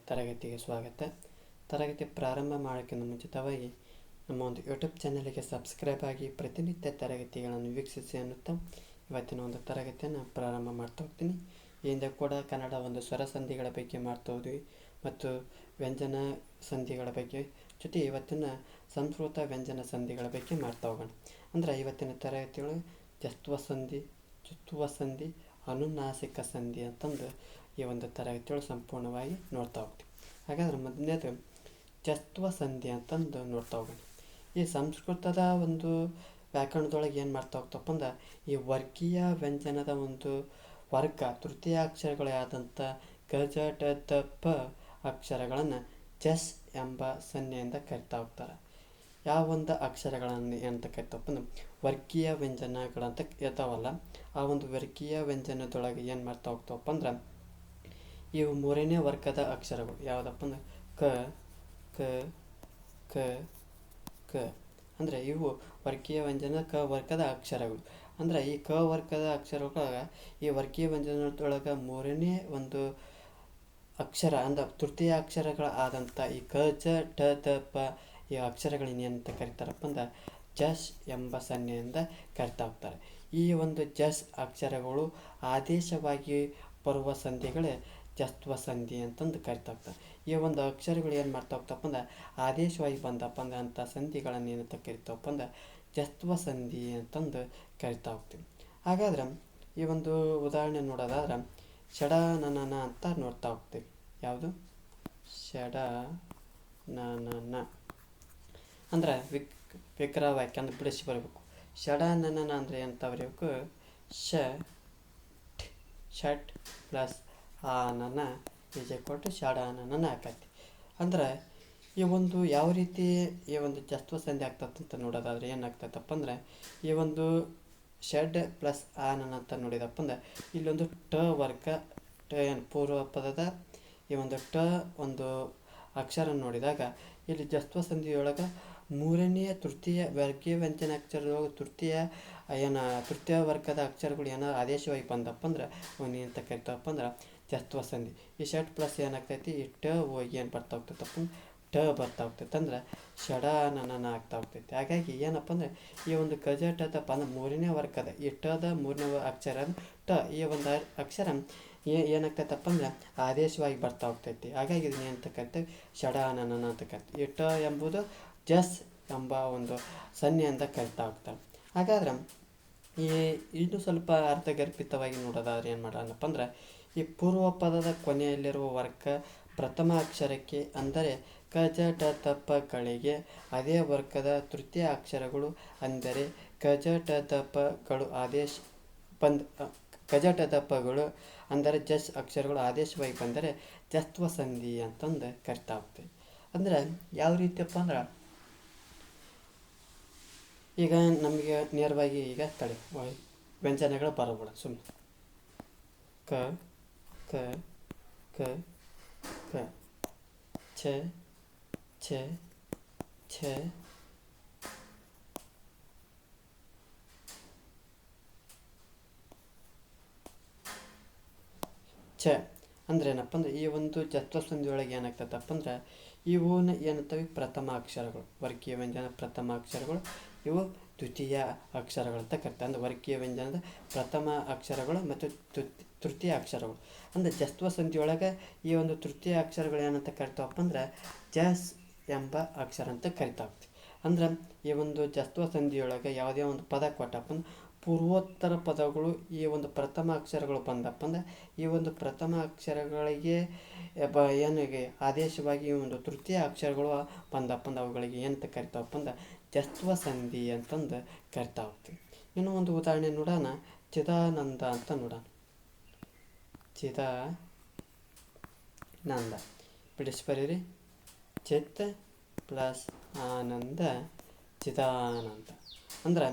ತರಗತಿಗೆ ಸ್ವಾಗತ. ತರಗತಿ ಪ್ರಾರಂಭ ಮಾಡೋಕ್ಕಿಂತ ಮುಂಚಿತವಾಗಿ ನಮ್ಮ ಒಂದು ಯೂಟ್ಯೂಬ್ ಚಾನಲ್ಗೆ ಸಬ್ಸ್ಕ್ರೈಬ್ ಆಗಿ ಪ್ರತಿನಿತ್ಯ ತರಗತಿಗಳನ್ನು ವೀಕ್ಷಿಸಿ ಅನ್ನುತ್ತಾ ಇವತ್ತಿನ ಒಂದು ತರಗತಿಯನ್ನು ಪ್ರಾರಂಭ ಮಾಡ್ತಾ ಹೋಗ್ತೀನಿ. ಈ ಹಿಂದೆ ಕೂಡ ಕನ್ನಡ ಒಂದು ಸ್ವರ ಸಂಧಿಗಳ ಬಗ್ಗೆ ಮಾಡ್ತಾ ಹೋದ್ವಿ ಮತ್ತು ವ್ಯಂಜನ ಸಂಧಿಗಳ ಬಗ್ಗೆ ಜೊತೆ ಇವತ್ತಿನ ಸಂಸ್ಕೃತ ವ್ಯಂಜನ ಸಂಧಿಗಳ ಬಗ್ಗೆ ಮಾಡ್ತಾ ಹೋಗೋಣ. ಅಂದರೆ ಇವತ್ತಿನ ತರಗತಿಗಳು ಜಸ್ತ್ವ ಸಂಧಿ, ಚುತ್ವ ಸಂಧಿ, ಅನುನಾಸಿಕ ಸಂಧಿ ಅಂತಂದು ಈ ಒಂದು ತರಗತಿಗಳು ಸಂಪೂರ್ಣವಾಗಿ ನೋಡ್ತಾ ಹೋಗ್ತೀವಿ. ಹಾಗಾದ್ರೆ ಮೊದಲನೇದು ಜಸ್ತ್ವ ಸಂಧಿ ಅಂತಂದು ನೋಡ್ತಾ ಹೋಗೋಣ. ಈ ಸಂಸ್ಕೃತದ ಒಂದು ವ್ಯಾಕರಣದೊಳಗೆ ಏನು ಮಾಡ್ತಾ ಹೋಗ್ತಪ್ಪ ಅಂದ್ರೆ ಈ ವರ್ಗೀಯ ವ್ಯಂಜನದ ಒಂದು ವರ್ಗ ತೃತೀಯಾಕ್ಷರಗಳೇ ಆದಂಥ ಗಜ ಟ ತ ಪ ಅಕ್ಷರಗಳನ್ನು ಜಸ್ ಎಂಬ ಸನ್ನೆಯಿಂದ ಕರಿತಾ ಹೋಗ್ತಾರೆ. ಯಾವ ಒಂದು ಅಕ್ಷರಗಳನ್ನು ಏನಂತ ಕರಿತಪ್ಪ ಅಂದ್ರೆ ವರ್ಗೀಯ ವ್ಯಂಜನಗಳಂತ ಇರ್ತಾವಲ್ಲ, ಆ ಒಂದು ವರ್ಗೀಯ ವ್ಯಂಜನದೊಳಗೆ ಏನು ಮಾಡ್ತಾ ಹೋಗ್ತಾವಪ್ಪ ಅಂದ್ರೆ ಇವು ಮೂರನೇ ವರ್ಗದ ಅಕ್ಷರಗಳು. ಯಾವುದಪ್ಪ ಅಂದ್ರೆ ಕ ಕ ಕ ಕ ಅಂದರೆ ಇವು ವರ್ಗೀಯ ವ್ಯಂಜನ ಕ ವರ್ಗದ ಅಕ್ಷರಗಳು. ಅಂದರೆ ಈ ಕ ವರ್ಗದ ಅಕ್ಷರಗಳೊಳಗೆ ಈ ವರ್ಗೀಯ ವ್ಯಂಜನದೊಳಗೆ ಮೂರನೇ ಒಂದು ಅಕ್ಷರ ಅಂದ್ರೆ ತೃತೀಯ ಅಕ್ಷರಗಳ ಆದಂಥ ಈ ಕ ಚ ಟ ತ ಪ ಈ ಅಕ್ಷರಗಳನ್ನೇನಂತ ಕರಿತಾರಪ್ಪ ಅಂದ್ರೆ ಜಸ್ ಎಂಬ ಸನ್ನೆಯಿಂದ ಕರಿತಾ ಹೋಗ್ತಾರೆ. ಈ ಒಂದು ಜಸ್ ಅಕ್ಷರಗಳು ಆದೇಶವಾಗಿ ಬರುವ ಸಂಧಿಗಳೇ ಜಸ್ತ್ವ ಸಂಧಿ ಅಂತಂದು ಕರಿತಾ ಹೋಗ್ತಾರೆ. ಈ ಒಂದು ಅಕ್ಷರಗಳು ಏನು ಮಾಡ್ತಾ ಹೋಗ್ತಪ್ಪ ಅಂದ್ರೆ ಆದೇಶವಾಗಿ ಬಂದಪ್ಪ ಅಂದ್ರೆ ಅಂಥ ಸಂಧಿಗಳನ್ನು ಏನಂತ ಕರಿತಾವಪ್ಪ ಅಂದ್ರೆ ಜಸ್ತ್ವ ಸಂಧಿ ಅಂತಂದು ಕರಿತಾ ಹೋಗ್ತೀವಿ. ಹಾಗಾದ್ರೆ ಈ ಒಂದು ಉದಾಹರಣೆ ನೋಡೋದಾದ್ರೆ ಷಡ ನನ ಅಂತ ನೋಡ್ತಾ ಹೋಗ್ತೀವಿ. ಯಾವುದು ಷಡ ನನ ಅಂದ್ರೆ ವಿಗ್ರಹ ವಾಕ್ಯ ಅಂದ್ರೆ ಬಿಡಿಸಿ ಬರಬೇಕು. ಷಡ ನನ ಅಂದರೆ ಎಂತ ಬರೀಬೇಕು, ಷಟ್ ಪ್ಲಸ್ ಆನನ ಈಜೆ ಕೊಟ್ಟು ಷಡಾನನ ಆಕತಿ. ಅಂದ್ರೆ ಈ ಒಂದು ಯಾವ ರೀತಿ ಈ ಒಂದು ಜಸ್ತ್ವ ಸಂಧಿ ಆಗ್ತದಂತ ನೋಡೋದಾದ್ರೆ ಏನಾಗ್ತೈತಪ್ಪ ಅಂದ್ರೆ ಈ ಒಂದು ಷಡ್ ಪ್ಲಸ್ ಆನನ ಅಂತ ನೋಡಿದಪ್ಪ ಅಂದ್ರೆ ಇಲ್ಲೊಂದು ಟ ವರ್ಗ ಟ ಏನು ಪೂರ್ವ ಪದದ ಈ ಒಂದು ಟ ಒಂದು ಅಕ್ಷರ ನೋಡಿದಾಗ ಇಲ್ಲಿ ಜಸ್ತ್ವ ಸಂಧಿಯೊಳಗೆ ಮೂರನೆಯ ತೃತೀಯ ವರ್ಗೀಯ ವ್ಯಂಜನ ಅಕ್ಷರದೊಳಗೆ ತೃತೀಯ ವರ್ಗದ ಅಕ್ಷರಗಳು ಏನಾದ್ರು ಆದೇಶವಾಗಿ ಬಂದಪ್ಪ ಅಂದ್ರೆ ಏನಂತ ಕರಿತಾವಪ್ಪ ಅಂದ್ರೆ ಜಸ್ತ್ವ ಸಂಧಿ. ಈ ಷಟ್ ಪ್ಲಸ್ ಏನಾಗ್ತೈತಿ, ಈ ಟ ಹೋಗಿ ಏನು ಬರ್ತಾ ಹೋಗ್ತೈತಪ್ಪ ಟ ಬರ್ತಾ ಹೋಗ್ತೈತೆ ಅಂದ್ರೆ ಷಡಾನನ ಆಗ್ತಾ ಹೋಗ್ತೈತಿ. ಹಾಗಾಗಿ ಏನಪ್ಪ ಅಂದ್ರೆ ಈ ಒಂದು ಗಜ ಟ ತಪ್ಪ ಅಂದ್ರೆ ಮೂರನೇ ವರ್ಗದ ಈ ಟದ ಮೂರನೇ ಅಕ್ಷರ ಟ ಈ ಒಂದು ಅಕ್ಷರ ಏನಾಗ್ತೈತಪ್ಪ ಅಂದ್ರೆ ಆದೇಶವಾಗಿ ಬರ್ತಾ ಹೋಗ್ತೈತಿ. ಹಾಗಾಗಿ ಇದನ್ನ ಏನಂತ ಕರಿತೇವೆ, ಷಡಾನನ ಅಂತ ಕರಿತೀವಿ. ಈ ಟ ಎಂಬುದು ಜಸ್ ಎಂಬ ಒಂದು ಸನ್ನೆಯಿಂದ ಕರಿತಾ ಹೋಗ್ತಾರೆ. ಹಾಗಾದ್ರೆ ಇನ್ನೂ ಸ್ವಲ್ಪ ಅರ್ಥಗರ್ಭಿತವಾಗಿ ನೋಡೋದಾದ್ರೆ ಏನು ಮಾಡೋಣಪ್ಪ ಅಂದ್ರೆ ಈ ಪೂರ್ವ ಪದದ ಕೊನೆಯಲ್ಲಿರುವ ವರ್ಗ ಪ್ರಥಮ ಅಕ್ಷರಕ್ಕೆ ಅಂದರೆ ಕ ಜ ಟ ತ ಪಗಳಿಗೆ ಅದೇ ವರ್ಗದ ತೃತೀಯ ಅಕ್ಷರಗಳು ಅಂದರೆ ಕ ಜ ಟ ತ ಪಗಳು ಕ ಜ ಟ ತ ಪಗಳು ಅಂದರೆ ಜಸ್ ಅಕ್ಷರಗಳು ಆದೇಶವಾಗಿ ಬಂದರೆ ಜಸ್ತ್ವ ಸಂಧಿ ಅಂತಂದು ಕರಿತಾ ಹೋಗ್ತೇವೆ. ಅಂದ್ರೆ ಯಾವ ರೀತಿಯಪ್ಪ ಅಂದ್ರೆ ಈಗ ನಮಗೆ ನೇರವಾಗಿ ಈಗ ತಳಿ ವ್ಯಂಜನಗಳು ಬರಬೇಡ ಸುಮ್ಮನೆ ಕ ಕ ಕ ಕ ಛ ಛ ಛ ಛ ಅಂದ್ರೆ ಏನಪ್ಪ ಅಂದ್ರೆ ಈ ಒಂದು ಜಸ್ತ್ವ ಸಂಧಿಯೊಳಗೆ ಏನಾಗ್ತದಪ್ಪ ಅಂದ್ರೆ ಇವನ್ನ ಏನಂತವೆ ಪ್ರಥಮ ಅಕ್ಷರಗಳು, ವರ್ಗೀಯ ವ್ಯಂಜನ ಪ್ರಥಮ ಅಕ್ಷರಗಳು, ಇವು ದ್ವಿತೀಯ ಅಕ್ಷರಗಳಂತ ಕರಿತಾರೆ. ಅಂದರೆ ವರ್ಗೀಯ ವ್ಯಂಜನದ ಪ್ರಥಮ ಅಕ್ಷರಗಳು ಮತ್ತು ತೃತೀಯ ಅಕ್ಷರಗಳು. ಅಂದರೆ ಜಸ್ತ್ವ ಸಂಧಿಯೊಳಗೆ ಈ ಒಂದು ತೃತೀಯ ಅಕ್ಷರಗಳು ಏನಂತ ಕರಿತಾವಪ್ಪ ಅಂದ್ರೆ ಜಸ್ ಎಂಬ ಅಕ್ಷರ ಅಂತ ಕರಿತಾ ಹೋಗ್ತೀವಿ. ಅಂದ್ರೆ ಈ ಒಂದು ಜಸ್ತ್ವ ಸಂಧಿಯೊಳಗೆ ಯಾವುದೇ ಒಂದು ಪದ ಕೊಟ್ಟಪ್ಪ ಅಂದ್ರೆ ಪೂರ್ವೋತ್ತರ ಪದಗಳು ಈ ಒಂದು ಪ್ರಥಮ ಅಕ್ಷರಗಳು ಬಂದಪ್ಪ ಅಂದ್ರೆ ಈ ಒಂದು ಪ್ರಥಮ ಅಕ್ಷರಗಳಿಗೆ ಏನಿಗೆ ಆದೇಶವಾಗಿ ಈ ಒಂದು ತೃತೀಯ ಅಕ್ಷರಗಳು ಬಂದಪ್ಪ ಅಂದ್ರೆ ಅವುಗಳಿಗೆ ಏನಂತ ಕರಿತಾವಪ್ಪ ಅಂದ್ರೆ ಜಸ್ತ್ವ ಸಂಧಿ ಅಂತಂದು ಕರಿತಾ ಹೋಗ್ತೀವಿ. ಇನ್ನೂ ಒಂದು ಉದಾಹರಣೆ ನೋಡೋಣ, ಚಿದಾನಂದ ಅಂತ ನೋಡೋಣ. ಚಿದಾನಂದ ಬಿಡಿಸಿ ಬರೀರಿ, ಚಿತ್ ಪ್ಲಸ್ ಆನಂದ ಚಿದಾನಂದ. ಅಂದ್ರೆ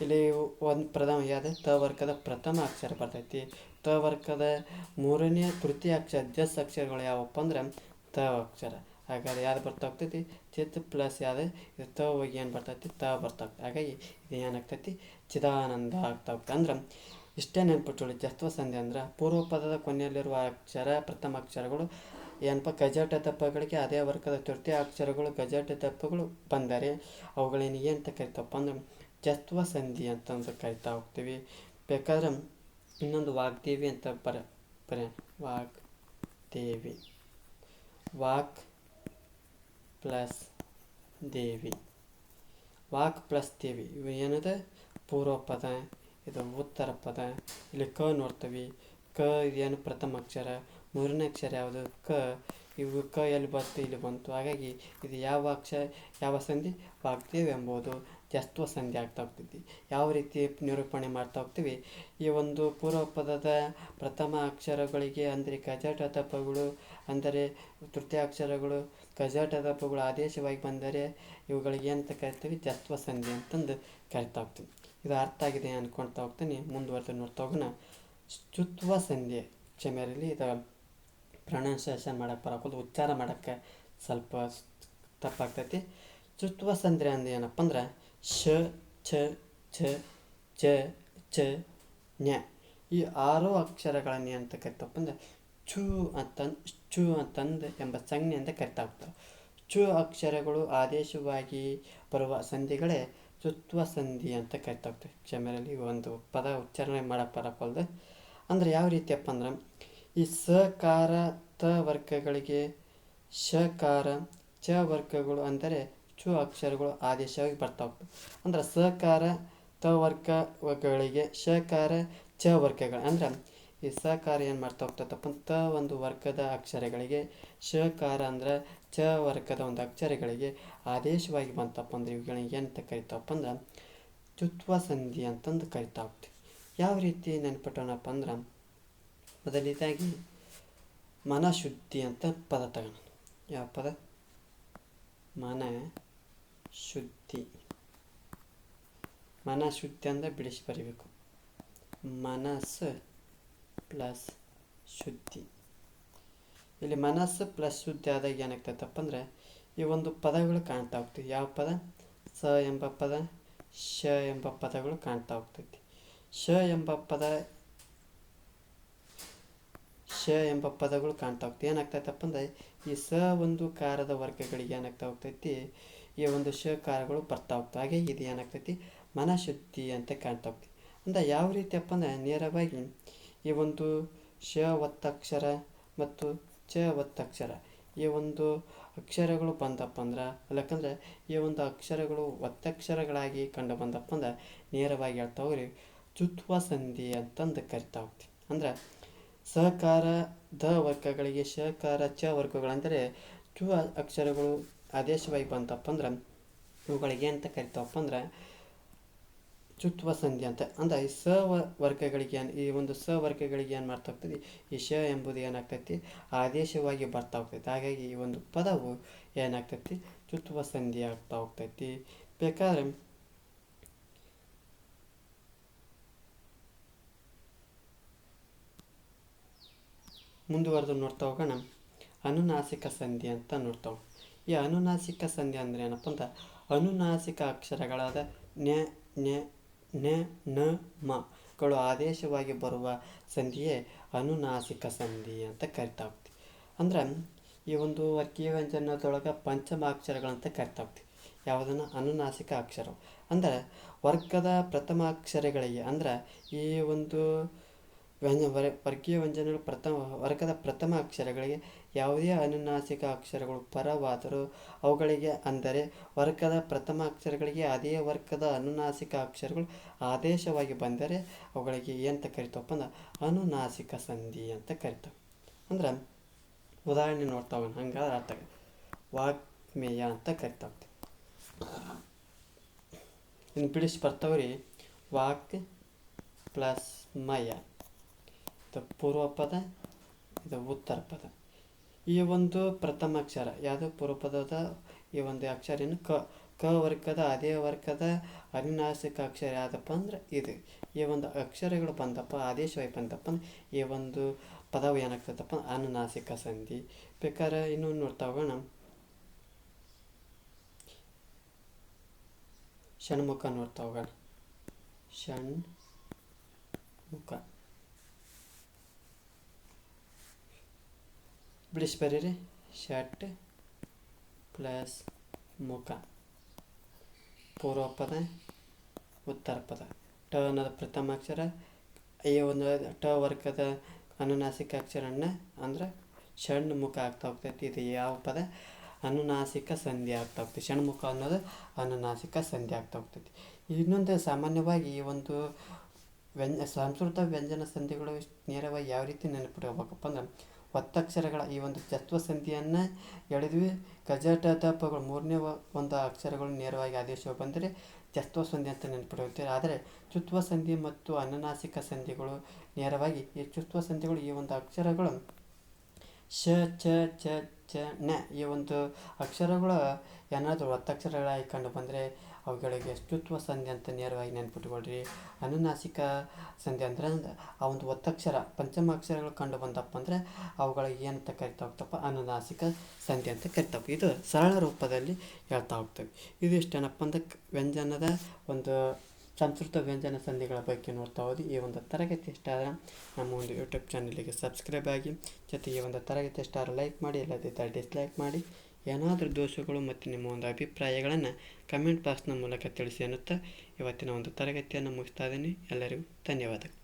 ಇಲ್ಲಿ ಒಂದು ಪ್ರಥಮ ಯಾವ್ದು ತ ವರ್ಗದ ಪ್ರಥಮ ಅಕ್ಷರ ಬರ್ತೈತಿ. ತ ವರ್ಗದ ಮೂರನೇ ತೃತೀಯ ಅಕ್ಷರ ಜಸ್ ಅಕ್ಷರಗಳು ಯಾವಪ್ಪ ಅಂದ್ರೆ ತ ಅಕ್ಷರ. ಹಾಗಾದ್ರೆ ಯಾವ್ದು ಬರ್ತಾ ಹೋಗ್ತೈತಿ, ಚಿತ್ ಪ್ಲಸ್ ಯಾವ್ದು ಇದು ತ ಹೋಗಿ ಏನು ಬರ್ತೈತಿ ತ ಬರ್ತಾ ಹೋಗ್ತದೆ. ಹಾಗಾಗಿ ಇದು ಏನಾಗ್ತೈತಿ ಚಿದಾನಂದ ಆಗ್ತಾ ಹೋಗ್ತದೆ. ಅಂದ್ರೆ ಇಷ್ಟೇ ನೆನ್ಪಿಟ್ಕೊಳ್ಳಿ, ಜಸ್ತ್ವ ಸಂಧಿ ಅಂದ್ರೆ ಪೂರ್ವ ಪದದ ಕೊನೆಯಲ್ಲಿರುವ ಅಕ್ಷರ ಪ್ರಥಮ ಅಕ್ಷರಗಳು ಏನಪ್ಪ ಗಜಟ ದಪ್ಪಗಳಿಗೆ ಅದೇ ವರ್ಗದ ತೃತೀಯ ಅಕ್ಷರಗಳು ಗಜಟ ದಪ್ಪಗಳು ಬಂದರೆ ಅವುಗಳೇನು ಏನಂತ ಕರಿತಪ್ಪ ಅಂದ್ರೆ ಜಸ್ತ್ವ ಸಂಧಿ ಅಂತಂದು ಕರಿತಾ ಹೋಗ್ತೀವಿ. ಬೇಕಾದ್ರೆ ಇನ್ನೊಂದು ವಾಗ್ದೇವಿ ಅಂತ ಬರೆಯೋಣ. ವಾಗ್ದೇವಿ, ವಾಕ್ ಪ್ಲಸ್ ದೇವಿ, ವಾಕ್ ಪ್ಲಸ್ ದೇವಿ ಇವು ಏನದ ಪೂರ್ವ ಪದ, ಇದು ಉತ್ತರ ಪದ. ಇಲ್ಲಿ ಕ ನೋಡ್ತೀವಿ, ಕ ಇದೇನು ಪ್ರಥಮ ಅಕ್ಷರ, ಮೂರನೇ ಅಕ್ಷರ ಯಾವುದು ಕ. ಇವು ಕ ಎಲ್ಲಿ ಬಂತು, ಇಲ್ಲಿ ಬಂತು. ಹಾಗಾಗಿ ಇದು ಯಾವ ಸಂಧಿ, ವಾಗ್ದೇವಿ ಎಂಬುದು ಜಸ್ತ್ವ ಸಂಧಿ ಆಗ್ತಾ ಹೋಗ್ತೈತಿ. ಯಾವ ರೀತಿ ನಿರೂಪಣೆ ಮಾಡ್ತಾ ಹೋಗ್ತೀವಿ, ಈ ಒಂದು ಪೂರ್ವ ಪದದ ಪ್ರಥಮ ಅಕ್ಷರಗಳಿಗೆ ಅಂದರೆ ಗಜಟ ದಪ್ಪಗಳು ಅಂದರೆ ತೃತೀಯ ಅಕ್ಷರಗಳು ಗಜಟ ದಪ್ಪಗಳು ಆದೇಶವಾಗಿ ಬಂದರೆ ಇವುಗಳಿಗೆ ಏನಂತ ಕರಿತೀವಿ, ಜಸ್ತ್ವ ಸಂಧಿ ಅಂತಂದು ಕರಿತಾ ಹೋಗ್ತೀವಿ. ಇದು ಅರ್ಥ ಆಗಿದೆ ಅಂದ್ಕೊಳ್ತಾ ಹೋಗ್ತೀನಿ. ಮುಂದುವರೆದು ನೋಡ್ತಾ ಹೋಗೋಣ. ಚ್ಯುತ್ವ ಸಂಧಿ, ಕ್ಷಮೆಯಲ್ಲಿ ಇದು ಪ್ರೊನೌನ್ಸಿಯೇಷನ್ ಮಾಡೋಕ್ಕೆ ಬರೋದು, ಉಚ್ಚಾರ ಮಾಡೋಕ್ಕೆ ಸ್ವಲ್ಪ ತಪ್ಪಾಗ್ತೈತಿ. ಚ್ಯುತ್ವ ಸಂಧಿ ಅಂದ್ರೆ ಏನಪ್ಪ ಅಂದ್ರೆ ಶ, ಛ, ಛ, ಜ, ಚ, ಞ ಈ 6 ಅಕ್ಷರಗಳನ್ನು ಏನಂತ ಕರಿತಪ್ಪ ಅಂದ್ರೆ ಚು ಅಂತಂದು ಎಂಬ ಸಂಜ್ಞೆಯಿಂದ ಕರಿತಾ ಹೋಗ್ತಾರೆ. ಚು ಅಕ್ಷರಗಳು ಆದೇಶವಾಗಿ ಬರುವ ಸಂಧಿಗಳೇ ಚ್ಯುತ್ವ ಸಂಧಿ ಅಂತ ಕರಿತಾ ಹೋಗ್ತೇವೆ. ಕ್ಷಮೆಯಲ್ಲಿ ಒಂದು ಪದ ಉಚ್ಚಾರಣೆ ಮಾಡೋಕ್ಕೆ ಬರಕೊಲ್ದು. ಅಂದರೆ ಯಾವ ರೀತಿಯಪ್ಪ ಅಂದ್ರೆ ಈ ಸಕಾರ ತ ವರ್ಗಗಳಿಗೆ ಶಕಾರ ಚ ವರ್ಗಗಳು ಅಂದರೆ ಚು ಅಕ್ಷರಗಳು ಆದೇಶವಾಗಿ ಬರ್ತಾ ಹೋಗ್ತವೆ. ಅಂದ್ರೆ ಸಕಾರ ತ ವರ್ಗಗಳಿಗೆ ಶಕಾರ ಚ ವರ್ಗಗಳು ಅಂದ್ರೆ ಈ ಸಕಾರ ಏನು ಮಾಡ್ತಾ ಹೋಗ್ತದಪ್ಪ ತ ಒಂದು ವರ್ಗದ ಅಕ್ಷರಗಳಿಗೆ, ಶಕಾರ ಅಂದ್ರೆ ಚ ವರ್ಗದ ಒಂದು ಅಕ್ಷರಗಳಿಗೆ ಆದೇಶವಾಗಿ ಬಂತಪ್ಪ ಅಂದ್ರೆ ಇವುಗಳಿಗೆ ಏನಂತ ಕರಿತಾವಪ್ಪ ಅಂದ್ರೆ ಚ್ಯುತ್ವ ಸಂಧಿ ಅಂತಂದು ಕರಿತಾ ಹೋಗ್ತೀವಿ. ಯಾವ ರೀತಿ ನೆನ್ಪಿಟ್ಟೋಣಪ್ಪ ಅಂದ್ರೆ ಮೊದಲನೇದಾಗಿ ಮನಶುದ್ಧಿ ಅಂತ ಪದ ತಗೋಣ. ಯಾವ ಪದ, ಮನ ಶುದ್ಧಿ. ಮನಶುದ್ಧಿ ಅಂದರೆ ಬಿಡಿಸಿ ಬರೀಬೇಕು. ಮನಸ್ಸು ಪ್ಲಸ್ ಶುದ್ಧಿ. ಇಲ್ಲಿ ಮನಸ್ಸು ಪ್ಲಸ್ ಶುದ್ಧಿ ಆದಾಗ ಏನಾಗ್ತೈತಪ್ಪ ಅಂದರೆ ಈ ಒಂದು ಪದಗಳು ಕಾಣ್ತಾ ಹೋಗ್ತೀವಿ. ಯಾವ ಪದ, ಸ ಎಂಬ ಪದ, ಶ ಎಂಬ ಪದಗಳು ಕಾಣ್ತಾ ಹೋಗ್ತೈತಿ. ಶ ಎಂಬ ಪದಗಳು ಕಾಣ್ತಾ ಹೋಗ್ತೀವಿ. ಏನಾಗ್ತೈತಪ್ಪ ಅಂದರೆ ಈ ಸ ಒಂದು ಕಾರದ ವರ್ಗಗಳಿಗೆ ಏನಾಗ್ತಾ ಹೋಗ್ತೈತಿ, ಈ ಒಂದು ಶಕಾರಗಳು ಬರ್ತಾ ಹೋಗ್ತವೆ. ಹಾಗೆ ಇದು ಏನಾಗ್ತೈತಿ, ಮನಶುದ್ಧಿ ಅಂತ ಕಾಣ್ತಾ ಹೋಗ್ತೀವಿ. ಅಂದರೆ ಯಾವ ರೀತಿಯಪ್ಪ ಅಂದರೆ ನೇರವಾಗಿ ಈ ಒಂದು ಶ ಒತ್ತಕ್ಷರ ಮತ್ತು ಚ ಒತ್ತಕ್ಷರ ಈ ಒಂದು ಅಕ್ಷರಗಳು ಬಂದಪ್ಪ ಅಂದ್ರೆ, ಯಾಕಂದರೆ ಈ ಒಂದು ಅಕ್ಷರಗಳು ಒತ್ತಕ್ಷರಗಳಾಗಿ ಕಂಡು ಬಂದಪ್ಪ ಅಂದ್ರೆ ನೇರವಾಗಿ ಹೇಳ್ತಾ ಹೋಗ್ರಿ ಚ್ಯುತ್ವ ಸಂಧಿ ಅಂತಂದು ಕರಿತಾ ಹೋಗ್ತೀವಿ. ಅಂದ್ರೆ ಸಕಾರ ದ ವರ್ಗಗಳಿಗೆ ಶಕಾರ ಚ ವರ್ಗಗಳಂದರೆ ಚು ಅಕ್ಷರಗಳು ಆದೇಶವಾಗಿ ಬಂತಪ್ಪ ಅಂದ್ರೆ ಇವುಗಳಿಗೆ ಅಂತ ಕರಿತಾವಪ್ಪ ಅಂದ್ರೆ ಚ್ಯುತ್ವ ಸಂಧಿ ಅಂತ. ಅಂದರೆ ಈ ಸ ವರ್ಗಗಳಿಗೆ ಈ ಒಂದು ಸ ವರ್ಗಗಳಿಗೆ ಏನು ಮಾಡ್ತಾ ಹೋಗ್ತದೆ, ಈ ಶ ಎಂಬುದು ಏನಾಗ್ತೈತಿ ಆದೇಶವಾಗಿ ಬರ್ತಾ ಹೋಗ್ತೈತಿ. ಹಾಗಾಗಿ ಈ ಒಂದು ಪದವು ಏನಾಗ್ತೈತಿ, ಚ್ಯುತ್ವ ಸಂಧಿ ಆಗ್ತಾ ಹೋಗ್ತೈತಿ. ಬೇಕಾದ್ರೆ ಮುಂದುವರೆದು ನೋಡ್ತಾ ಹೋಗೋಣ. ಅನುನಾಸಿಕ ಸಂಧಿ ಅಂತ ನೋಡ್ತಾ ಹೋಗೋಣ. ಈ ಅನುನಾಸಿಕ ಸಂಧಿ ಅಂದರೆ ಏನಪ್ಪ ಅಂತ, ಅನುನಾಸಿಕ ಅಕ್ಷರಗಳಾದ ನ್ಯ, ನ್ಯ, ನ, ನ, ಮಗಳು ಆದೇಶವಾಗಿ ಬರುವ ಸಂಧಿಯೇ ಅನುನಾಸಿಕ ಸಂಧಿ ಅಂತ ಕರಿತಾ ಹೋಗ್ತೀವಿ. ಅಂದ್ರೆ ಈ ಒಂದು ವರ್ಗೀಯ ವ್ಯಂಜನದೊಳಗೆ ಪಂಚಮ ಅಕ್ಷರಗಳಂತ ಕರಿತಾ ಹೋಗ್ತೀವಿ. ಯಾವುದನ್ನು, ಅನುನಾಸಿಕ ಅಕ್ಷರ. ಅಂದರೆ ವರ್ಗದ ಪ್ರಥಮ ಅಕ್ಷರಗಳಿಗೆ ಅಂದ್ರೆ ಈ ಒಂದು ವರ್ಗೀಯ ವ್ಯಂಜನಗಳು ವರ್ಗದ ಪ್ರಥಮ ಅಕ್ಷರಗಳಿಗೆ ಯಾವುದೇ ಅನುನಾಸಿಕ ಅಕ್ಷರಗಳು ಪರವಾದರೂ ಅವುಗಳಿಗೆ ಅಂದರೆ ವರ್ಗದ ಪ್ರಥಮ ಅಕ್ಷರಗಳಿಗೆ ಅದೇ ವರ್ಗದ ಅನುನಾಸಿಕ ಅಕ್ಷರಗಳು ಆದೇಶವಾಗಿ ಬಂದರೆ ಅವುಗಳಿಗೆ ಏನಂತ ಕರಿತವಪ್ಪ ಅಂದ್ರೆ ಅನುನಾಸಿಕ ಸಂಧಿ ಅಂತ ಕರಿತಾವೆ. ಅಂದ್ರೆ ಉದಾಹರಣೆ ನೋಡ್ತಾ ಹೋಗೋಣ. ಹಂಗಾದ್ರೆ ಅರ್ಥ ವಾಗ್ಮೇಯ ಅಂತ ಕರಿತಾ ಹೋಗ್ತೀವಿ. ಇನ್ನು ಬಿಡಿಸಿ ಬರ್ತಾವ್ರಿ ವಾಕ್ ಪ್ಲಸ್ ಮಯ, ಇದು ಪೂರ್ವ ಪದ, ಇದು ಉತ್ತರ ಪದ. ಈ ಒಂದು ಪ್ರಥಮ ಅಕ್ಷರ ಯಾವುದು, ಪೂರ್ವ ಪದದ ಈ ಒಂದು ಅಕ್ಷರ ಏನು ಕ ವರ್ಗದ ಅದೇ ವರ್ಗದ ಅನುನಾಸಿಕ ಅಕ್ಷರ ಯಾವುದಪ್ಪ ಅಂದ್ರೆ ಇದು. ಈ ಒಂದು ಅಕ್ಷರಗಳು ಬಂದಪ್ಪ ಆದೇಶವಾಗಿ ಬಂದಪ್ಪ ಅಂದ್ರೆ ಈ ಒಂದು ಪದವು ಏನಾಗ್ತದಪ್ಪ ಅನುನಾಸಿಕ ಸಂಧಿ. ಬೇಕಾದ್ರೆ ಇನ್ನೂ ನೋಡ್ತಾ ಹೋಗೋಣ. ಷಣ್ಮುಖ ನೋಡ್ತಾ ಹೋಗೋಣ. ಷಣ್ಮುಖ ಬಿಡಿಸಿ ಬರೀರಿ. ಷಟ್ ಪ್ಲಸ್ ಮುಖ. ಪೂರ್ವ ಪದ ಉತ್ತರ ಪದ. ಟ ಅನ್ನೋದು ಪ್ರಥಮ ಅಕ್ಷರ. ಈ ಒಂದು ಟ ವರ್ಗದ ಅನುನಾಸಿಕ ಅಕ್ಷರನ ಅಂದ್ರೆ ಷಣ್ಮುಖ ಆಗ್ತಾ ಹೋಗ್ತೈತಿ. ಇದು ಯಾವ ಪದ? ಅನುನಾಸಿಕ ಸಂಧಿ ಆಗ್ತಾ ಹೋಗ್ತೈತಿ. ಷಣ್ಮುಖ ಅನ್ನೋದು ಅನುನಾಸಿಕ ಸಂಧಿ ಆಗ್ತಾ ಹೋಗ್ತೈತಿ. ಇನ್ನೊಂದು ಸಾಮಾನ್ಯವಾಗಿ ಈ ಒಂದು ಸಂಸ್ಕೃತ ವ್ಯಂಜನ ಸಂಧಿಗಳು ನೇರವಾಗಿ ಯಾವ ರೀತಿ ನೆನಪಿಟ್ಕೋಬೇಕಪ್ಪ ಅಂದ್ರೆ ಒತ್ತಕ್ಷರಗಳ ಈ ಒಂದು ಜತ್ವ ಸಂಧಿಯನ್ನು ಎಳೆದ್ವಿ. ಗಜಟ ತಪಗಳು ಮೂರನೇ ಒಂದು ಅಕ್ಷರಗಳು ನೇರವಾಗಿ ಆದೇಶ ಬಂದರೆ ಜತ್ವ ಸಂಧಿ ಅಂತ ನೆನಪಿಡುತ್ತಾರೆ. ಆದರೆ ಚುತ್ವ ಸಂಧಿ ಮತ್ತು ಅನುನಾಸಿಕ ಸಂಧಿಗಳು ನೇರವಾಗಿ ಈ ಚುತ್ವ ಸಂಧಿಗಳು ಈ ಒಂದು ಅಕ್ಷರಗಳು ಶ ಚ ಚ ಚ ನ ಈ ಒಂದು ಅಕ್ಷರಗಳು ಏನಾದರೂ ಒತ್ತಕ್ಷರಗಳಾಗಿ ಕಂಡು ಬಂದರೆ ಅವುಗಳಿಗೆ ಚುತ್ವ ಸಂಧಿ ಅಂತ ನೇರವಾಗಿ ನೆನ್ಪಿಟ್ಕೊಳ್ರಿ. ಅನುನಾಸಿಕ ಸಂಧಿ ಅಂದ್ರೆ ಆ ಒಂದು ಒತ್ತಕ್ಷರ ಪಂಚಮ ಅಕ್ಷರಗಳು ಕಂಡು ಬಂದಪ್ಪ ಅಂದರೆ ಅವುಗಳಿಗೆ ಏನಂತ ಕರಿತಾ ಹೋಗ್ತಪ್ಪ? ಅನುನಾಸಿಕ ಸಂಧಿ ಅಂತ ಕರಿತಾವೆ. ಇದು ಸರಳ ರೂಪದಲ್ಲಿ ಹೇಳ್ತಾ ಹೋಗ್ತವೆ. ಇದಿಷ್ಟೇನಪ್ಪ ಅಂದ್ರೆ ವ್ಯಂಜನದ ಒಂದು ಸಂಸ್ಕೃತ ವ್ಯಂಜನ ಸಂಧಿಗಳ ಬಗ್ಗೆ ನೋಡ್ತಾ ಹೋದಿ. ಈ ಒಂದು ತರಗತಿ ಇಷ್ಟ ಆದರೆ ನಮ್ಮ ಒಂದು ಯೂಟ್ಯೂಬ್ ಚಾನಲಿಗೆ ಸಬ್ಸ್ಕ್ರೈಬ್ ಆಗಿ, ಜೊತೆಗೆ ಒಂದು ತರಗತಿ ಇಷ್ಟ ಆದರೆ ಲೈಕ್ ಮಾಡಿ, ಇಲ್ಲದಿದ್ದರೆ ಡಿಸ್ಲೈಕ್ ಮಾಡಿ. ಏನಾದರೂ ದೋಷಗಳು ಮತ್ತು ನಿಮ್ಮ ಒಂದು ಅಭಿಪ್ರಾಯಗಳನ್ನು ಕಮೆಂಟ್ ಬಾಕ್ಸ್ನ ಮೂಲಕ ತಿಳಿಸಿ ಅನ್ನುತ್ತಾ ಇವತ್ತಿನ ಒಂದು ತರಗತಿಯನ್ನು ಮುಗಿಸ್ತಾ ಇದ್ದೀನಿ. ಎಲ್ಲರಿಗೂ ಧನ್ಯವಾದಗಳು.